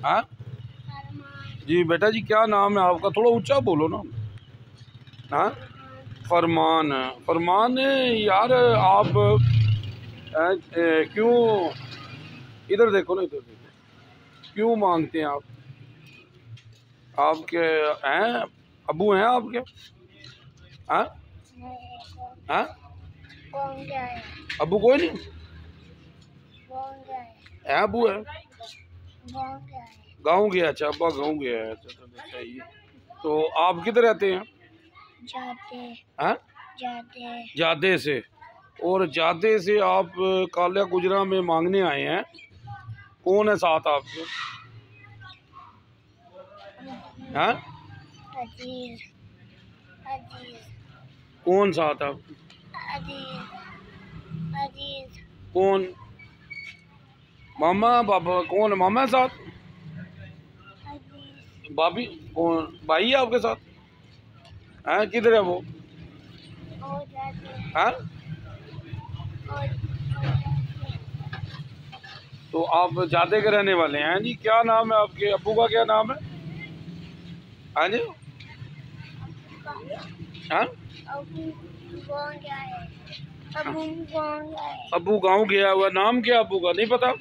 हाँ जी बेटा जी, क्या नाम है आपका? थोड़ा ऊंचा बोलो ना। हाँ, फरमान। फरमान यार, आप क्यों, इधर देखो ना, इधर देखो, क्यों मांगते हैं आप? आपके हैं अबू हैं आपके? हाँ हाँ, अबू कोई नहीं है? अबू है, गाँव गया। अच्छा, अब्बा गाँव गया है। अच्छा, सही है। तो आप किधर रहते हैं? हाँ, जादे से। और जादे से आप काला गुजरा में मांगने आए हैं। कौन है साथ आपके? हाँ, कौन साथ आप? कौन? मामा बाबा? कौन मामा साथ? भाभी? कौन भाई है आपके साथ? हैं, किधर है वो? हाँ, तो आप जादे के रहने वाले हैं जी? क्या नाम है आपके अब्बू का? क्या नाम है? हाँ जी, हाँ, अब्बू गाँव गया हुआ। नाम क्या अब्बू का नहीं पता?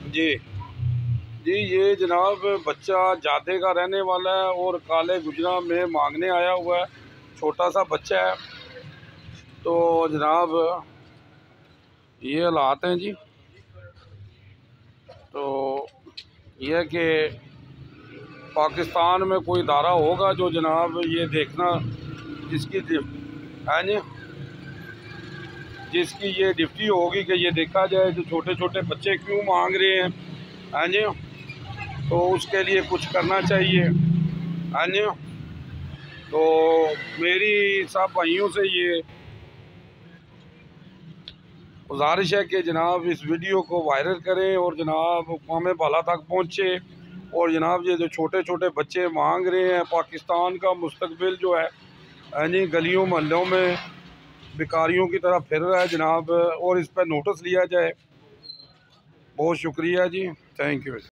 जी जी, ये जनाब बच्चा जादे का रहने वाला है और काले गुजरा में मांगने आया हुआ है। छोटा सा बच्चा है। तो जनाब ये हालात हैं जी। तो यह कि पाकिस्तान में कोई इदारा होगा जो जनाब ये देखना, जिसकी है जी, जिसकी ये ड्यूटी होगी कि ये देखा जाए जो छोटे छोटे बच्चे क्यों मांग रहे हैं। हाँ जी, तो उसके लिए कुछ करना चाहिए। हाँ जी, तो मेरी सब भाइयों से ये गुजारिश है कि जनाब इस वीडियो को वायरल करें और जनाब अक़वाम बाला तक पहुँचे। और जनाब ये जो छोटे छोटे बच्चे मांग रहे हैं, पाकिस्तान का मुस्तकबिल जो है यानी गलियों मोहल्लों में भिखारियों की तरह फिर रहा है जनाब, और इस पर नोटिस लिया जाए। बहुत शुक्रिया जी, थैंक यू।